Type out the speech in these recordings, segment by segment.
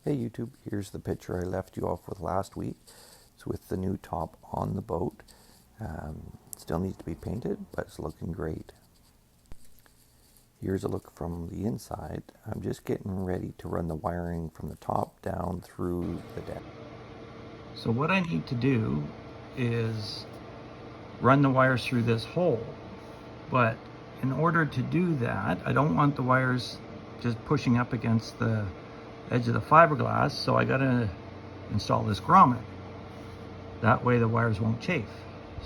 Hey YouTube, here's the picture I left you off with last week. It's with the new top on the boat. Still needs to be painted, but it's looking great. Here's a look from the inside. I'm just getting ready to run the wiring from the top down through the deck. So what I need to do is run the wires through this hole. But in order to do that, I don't want the wires just pushing up against the edge of the fiberglass, so I gotta install this grommet. That way the wires won't chafe.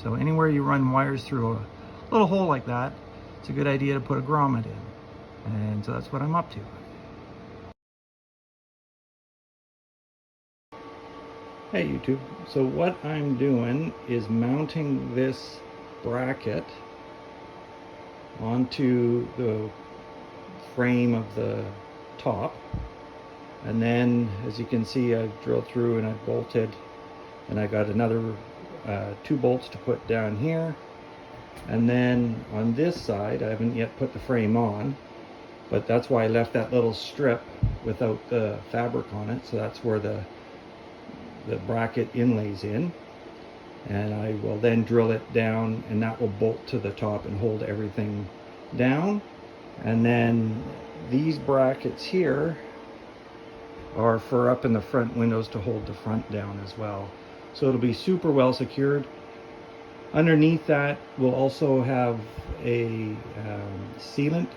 So anywhere you run wires through a little hole like that, it's a good idea to put a grommet in. And so that's what I'm up to. Hey YouTube, so what I'm doing is mounting this bracket onto the frame of the top, and then as you can see I drilled through and I bolted, and I got another 2 bolts to put down here, and then on this side I haven't yet put the frame on, but that's why I left that little strip without the fabric on it, so that's where the bracket inlays in, and I will then drill it down, and that will bolt to the top and hold everything down. And then these brackets here are for up in the front windows to hold the front down as well, so it'll be super well secured. Underneath that we'll also have a sealant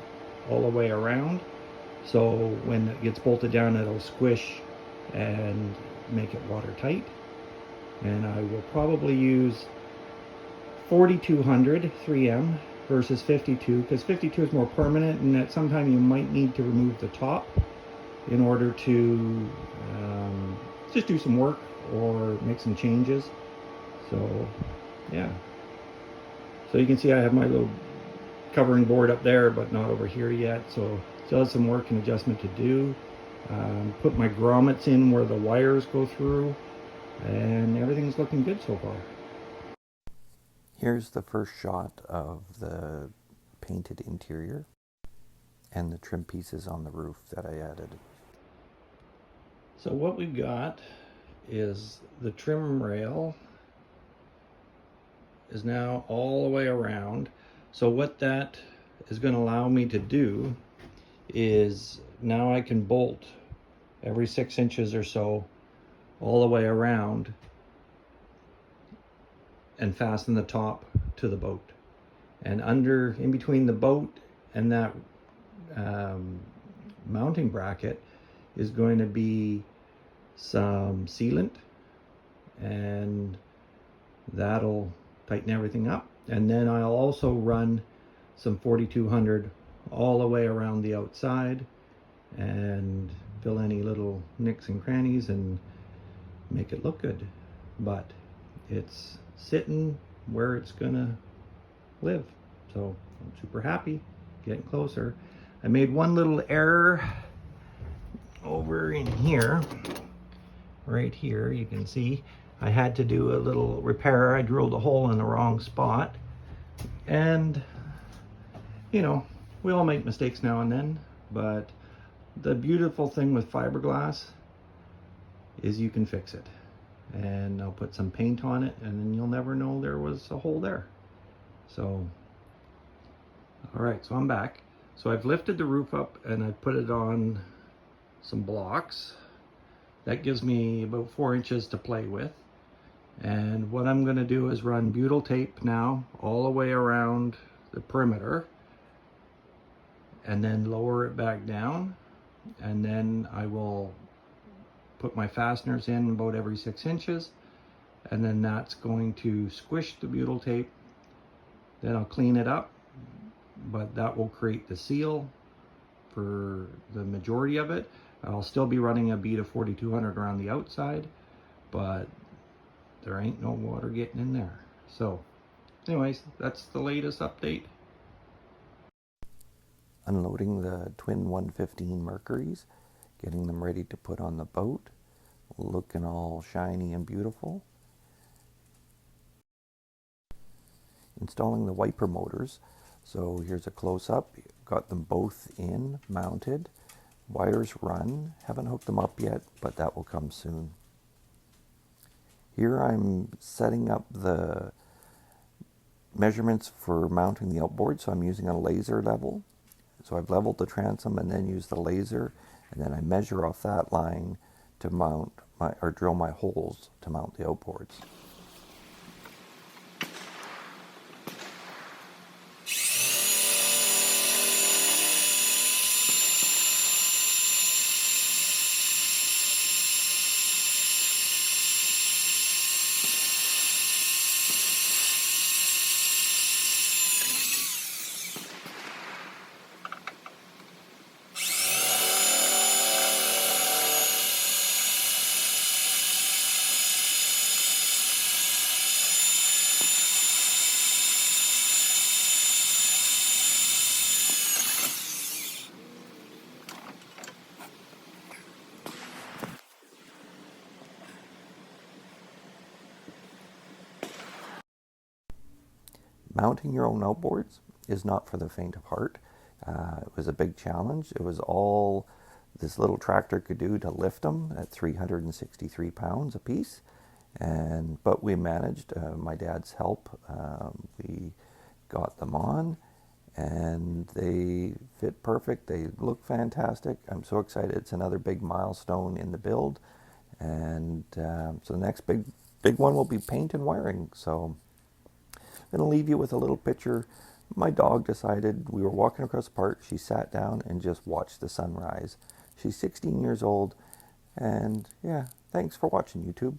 all the way around, so when it gets bolted down it'll squish and make it watertight. And I will probably use 4200 3M versus 52, because 52 is more permanent, and at some time you might need to remove the top in order to just do some work or make some changes. So yeah, so you can see I have my little covering board up there, but not over here yet, so still have some work and adjustment to do. Put my grommets in where the wires go through, and everything's looking good so far. Here's the first shot of the painted interior and the trim pieces on the roof that I added. So what we've got is the trim rail is now all the way around. So what that is going to allow me to do is now I can bolt every 6 inches or so all the way around and fasten the top to the boat. And in between the boat and that mounting bracket is going to be some sealant, and that'll tighten everything up. And then I'll also run some 4200 all the way around the outside and fill any little nicks and crannies and make it look good. But it's sitting where it's gonna live, so I'm super happy. Getting closer. I made one little error over in here, right here. You can see I had to do a little repair. I drilled a hole in the wrong spot, and you know, we all make mistakes now and then, but the beautiful thing with fiberglass is you can fix it. And I'll put some paint on it, and then you'll never know there was a hole there. So all right, so I'm back. So I've lifted the roof up and I've put it on some blocks. That gives me about 4 inches to play with. And what I'm going to do is run butyl tape now all the way around the perimeter, and then lower it back down, and then I will put my fasteners in about every 6 inches, and then that's going to squish the butyl tape. Then I'll clean it up, but that will create the seal for the majority of it. I'll still be running a bead of 4200 around the outside, but there ain't no water getting in there. So anyways, that's the latest update. Unloading the twin 115 Mercuries, getting them ready to put on the boat, looking all shiny and beautiful. Installing the wiper motors. So here's a close-up. Got them both in, mounted. Wires run. Haven't hooked them up yet, but that will come soon. Here I'm setting up the measurements for mounting the outboard, so I'm using a laser level. So I've leveled the transom and then use the laser, and then I measure off that line to mount my, or drill my holes to mount the outboards. Mounting your own outboards is not for the faint of heart. It was a big challenge. It was all this little tractor could do to lift them at 363 pounds a piece. But we managed, my dad's help, we got them on, and they fit perfect. They look fantastic. I'm so excited. It's another big milestone in the build. And so the next big one will be paint and wiring. So I'm going to leave you with a little picture. My dog decided, we were walking across the park, she sat down and just watched the sunrise. She's 16 years old, and yeah, thanks for watching, YouTube.